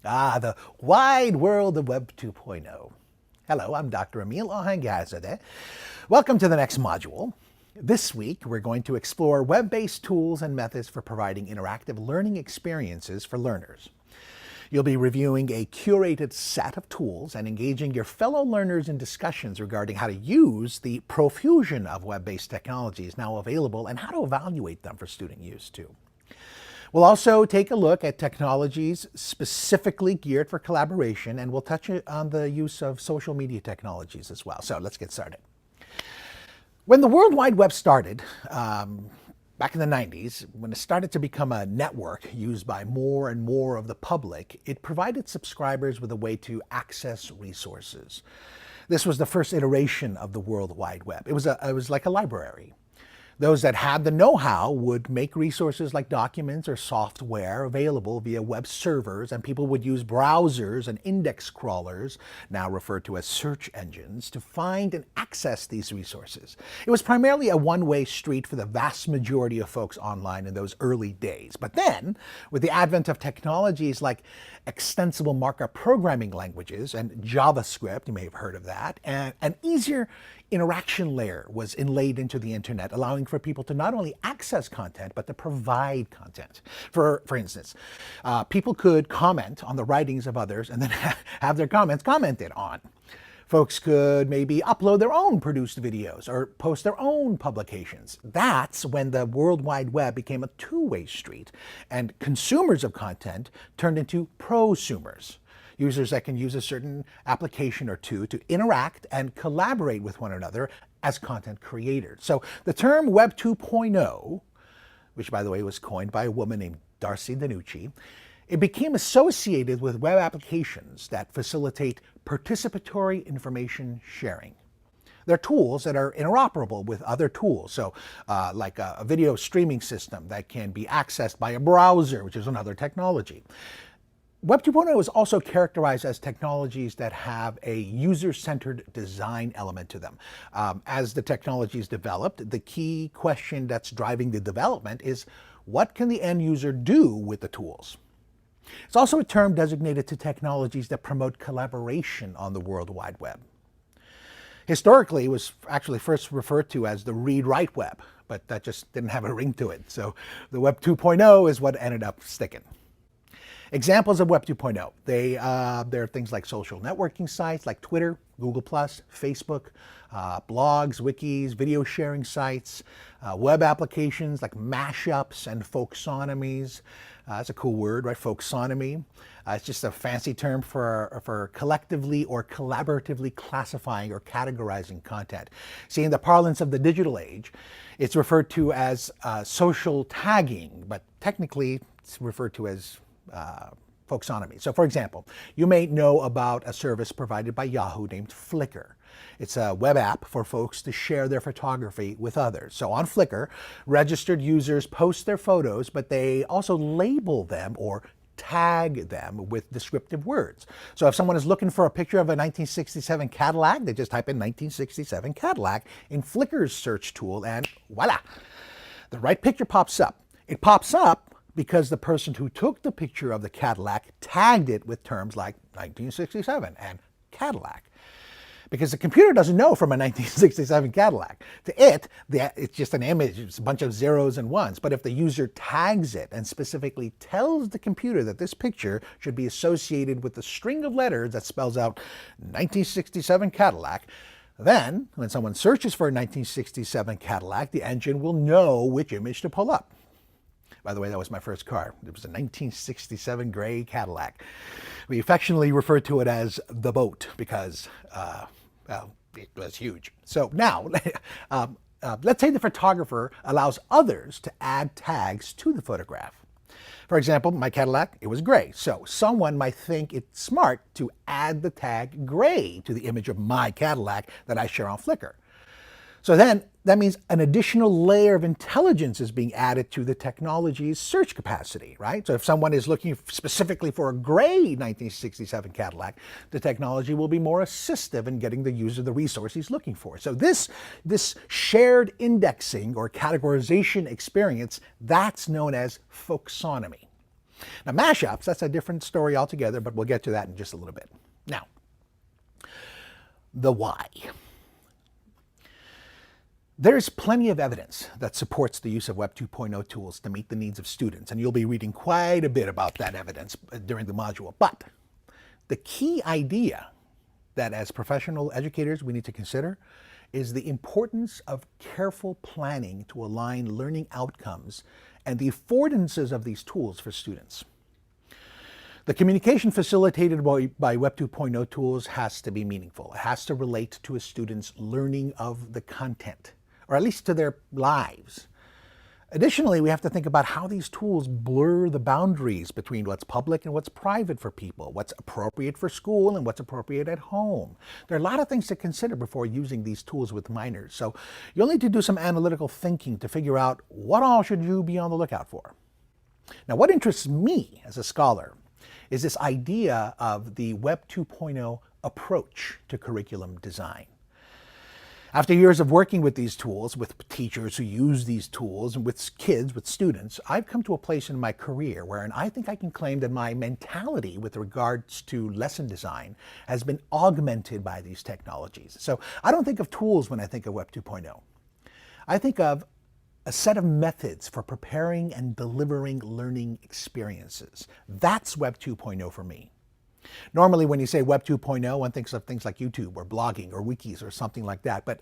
The wide world of Web 2.0. Hello, I'm Dr. Emil Ohangazadeh. Welcome to the next module. This week, we're going to explore web-based tools and methods for providing interactive learning experiences for learners. You'll be reviewing a curated set of tools and engaging your fellow learners in discussions regarding how to use the profusion of web-based technologies now available and how to evaluate them for student use too. We'll also take a look at technologies specifically geared for collaboration, and we'll touch on the use of social media technologies as well. So let's get started. When the World Wide Web started, back in the 90s, when it started to become a network used by more and more of the public, it provided subscribers with a way to access resources. This was the first iteration of the World Wide Web. It was like a library. Those that had the know-how would make resources like documents or software available via web servers, and people would use browsers and index crawlers, now referred to as search engines, to find and access these resources. It was primarily a one-way street for the vast majority of folks online in those early days. But then, with the advent of technologies like extensible markup programming languages and JavaScript, you may have heard of that, and an easier interaction layer was inlaid into the internet, allowing for people to not only access content, but to provide content. For instance, people could comment on the writings of others and then have their comments commented on. Folks could maybe upload their own produced videos or post their own publications. That's when the World Wide Web became a two-way street, and consumers of content turned into prosumers. Users that can use a certain application or two to interact and collaborate with one another as content creators. So the term Web 2.0, which by the way was coined by a woman named Darcy DiNucci, it became associated with web applications that facilitate participatory information sharing. They're tools that are interoperable with other tools, so like a video streaming system that can be accessed by a browser, which is another technology. Web 2.0 is also characterized as technologies that have a user-centered design element to them. As the technologies developed, the key question that's driving the development is, what can the end user do with the tools? It's also a term designated to technologies that promote collaboration on the World Wide Web. Historically, it was actually first referred to as the read-write web, but that just didn't have a ring to it. So the Web 2.0 is what ended up sticking. Examples of Web 2.0. There are things like social networking sites like Twitter, Google+, Facebook, blogs, wikis, video sharing sites, web applications like mashups and folksonomies. That's a cool word, right? Folksonomy. It's just a fancy term for collectively or collaboratively classifying or categorizing content. See, in the parlance of the digital age, it's referred to as social tagging, but technically it's referred to as folksonomy. So for example, you may know about a service provided by Yahoo named Flickr. It's a web app for folks to share their photography with others. So on Flickr, registered users post their photos, but they also label them or tag them with descriptive words. So if someone is looking for a picture of a 1967 Cadillac, they just type in 1967 Cadillac in Flickr's search tool and voila, the right picture pops up. It pops up because the person who took the picture of the Cadillac tagged it with terms like 1967 and Cadillac. Because the computer doesn't know from a 1967 Cadillac. To it, it's just an image, it's a bunch of zeros and ones. But if the user tags it and specifically tells the computer that this picture should be associated with the string of letters that spells out 1967 Cadillac, then when someone searches for a 1967 Cadillac, the engine will know which image to pull up. By the way, that was my first car. It was a 1967 gray Cadillac. We affectionately refer to it as the boat because, well, it was huge. So now, let's say the photographer allows others to add tags to the photograph. For example, my Cadillac, it was gray. So someone might think it's smart to add the tag gray to the image of my Cadillac that I share on Flickr. So then that means an additional layer of intelligence is being added to the technology's search capacity, right? So if someone is looking specifically for a gray 1967 Cadillac, the technology will be more assistive in getting the user the resource he's looking for. So this shared indexing or categorization experience, that's known as folksonomy. Now, mashups, that's a different story altogether, but we'll get to that in just a little bit. Now, the why. There's plenty of evidence that supports the use of Web 2.0 tools to meet the needs of students, and you'll be reading quite a bit about that evidence during the module. But the key idea that as professional educators we need to consider is the importance of careful planning to align learning outcomes and the affordances of these tools for students. The communication facilitated by Web 2.0 tools has to be meaningful. It has to relate to a student's learning of the content, or at least to their lives. Additionally, we have to think about how these tools blur the boundaries between what's public and what's private for people, what's appropriate for school and what's appropriate at home. There are a lot of things to consider before using these tools with minors. So you'll need to do some analytical thinking to figure out what all should you be on the lookout for. Now, what interests me as a scholar is this idea of the Web 2.0 approach to curriculum design. After years of working with these tools, with teachers who use these tools, and with kids, with students, I've come to a place in my career where I think I can claim that my mentality with regards to lesson design has been augmented by these technologies. So I don't think of tools when I think of Web 2.0. I think of a set of methods for preparing and delivering learning experiences. That's Web 2.0 for me. Normally when you say Web 2.0, one thinks of things like YouTube or blogging or wikis or something like that. But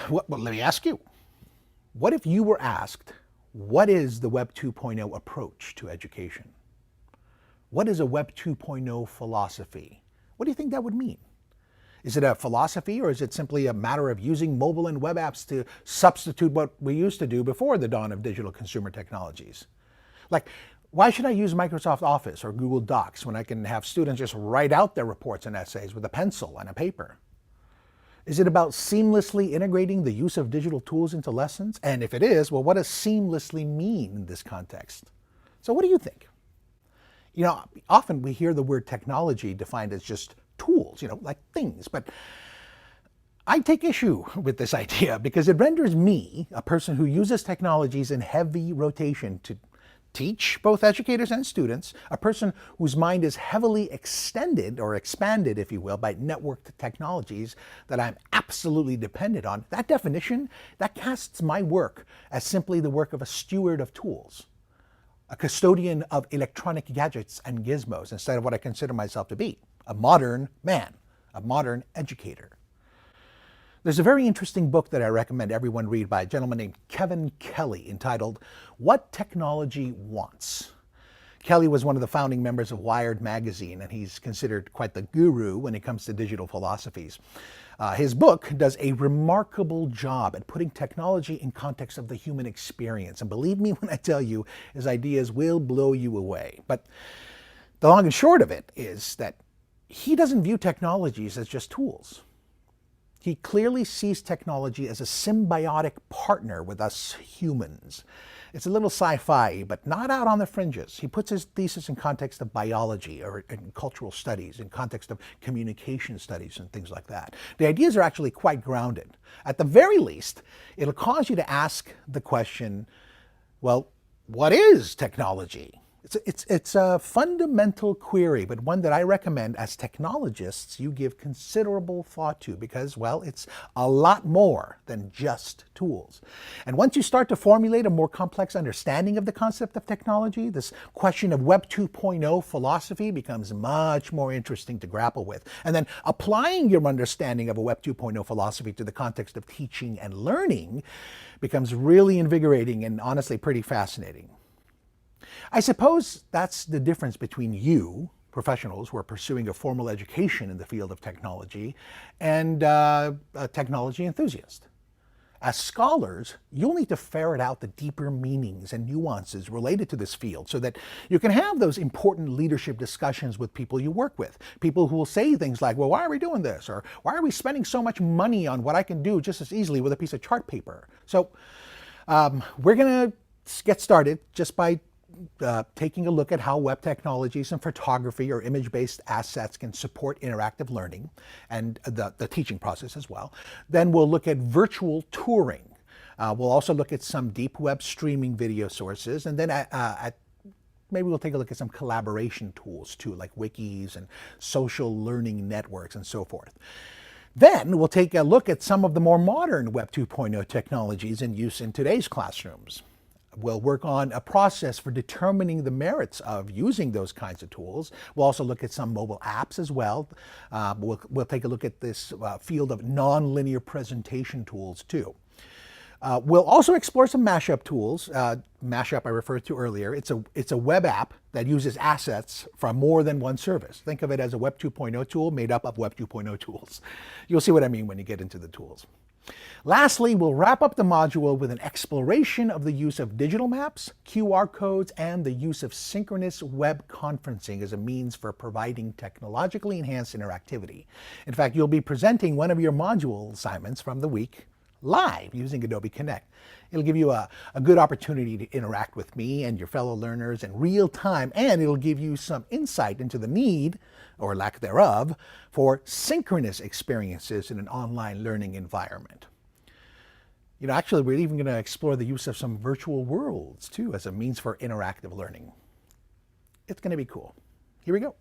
well, let me ask you, what if you were asked, what is the Web 2.0 approach to education? What is a Web 2.0 philosophy? What do you think that would mean? Is it a philosophy, or is it simply a matter of using mobile and web apps to substitute what we used to do before the dawn of digital consumer technologies? Like, why should I use Microsoft Office or Google Docs when I can have students just write out their reports and essays with a pencil and a paper? Is it about seamlessly integrating the use of digital tools into lessons? And if it is, well, what does seamlessly mean in this context? So what do you think? You know, often we hear the word technology defined as just tools, like things, but I take issue with this idea because it renders me, a person who uses technologies in heavy rotation to teach both educators and students, a person whose mind is heavily extended or expanded, if you will, by networked technologies that I'm absolutely dependent on. That definition, that casts my work as simply the work of a steward of tools, a custodian of electronic gadgets and gizmos, instead of what I consider myself to be, a modern man, a modern educator. There's a very interesting book that I recommend everyone read by a gentleman named Kevin Kelly entitled What Technology Wants. Kelly was one of the founding members of Wired magazine, and he's considered quite the guru when it comes to digital philosophies. His book does a remarkable job at putting technology in context of the human experience. And believe me when I tell you, his ideas will blow you away. But the long and short of it is that he doesn't view technologies as just tools. He clearly sees technology as a symbiotic partner with us humans. It's a little sci-fi, but not out on the fringes. He puts his thesis in context of biology or in cultural studies, in context of communication studies and things like that. The ideas are actually quite grounded. At the very least, it'll cause you to ask the question, well, what is technology? It's a fundamental query, but one that I recommend as technologists you give considerable thought to because, well, it's a lot more than just tools. And once you start to formulate a more complex understanding of the concept of technology, this question of Web 2.0 philosophy becomes much more interesting to grapple with. And then applying your understanding of a Web 2.0 philosophy to the context of teaching and learning becomes really invigorating and honestly pretty fascinating. I suppose that's the difference between you, professionals who are pursuing a formal education in the field of technology, and a technology enthusiast. As scholars, you'll need to ferret out the deeper meanings and nuances related to this field so that you can have those important leadership discussions with people you work with. People who will say things like, well, why are we doing this? Or why are we spending so much money on what I can do just as easily with a piece of chart paper? So we're going to get started just by taking a look at how web technologies and photography or image-based assets can support interactive learning and the teaching process as well. Then we'll look at virtual touring. We'll also look at some deep web streaming video sources. And then maybe we'll take a look at some collaboration tools too, like wikis and social learning networks and so forth. Then we'll take a look at some of the more modern Web 2.0 technologies in use in today's classrooms. We'll work on a process for determining the merits of using those kinds of tools. We'll also look at some mobile apps as well. We'll take a look at this field of nonlinear presentation tools too. We'll also explore some mashup tools. Mashup I referred to earlier. It's a web app that uses assets from more than one service. Think of it as a Web 2.0 tool made up of Web 2.0 tools. You'll see what I mean when you get into the tools. Lastly, we'll wrap up the module with an exploration of the use of digital maps, QR codes, and the use of synchronous web conferencing as a means for providing technologically enhanced interactivity. In fact, you'll be presenting one of your module assignments from the week live using Adobe Connect. It'll give you a good opportunity to interact with me and your fellow learners in real time, and it'll give you some insight into the need, or lack thereof, for synchronous experiences in an online learning environment. Actually, we're even going to explore the use of some virtual worlds too as a means for interactive learning. It's going to be cool. Here we go.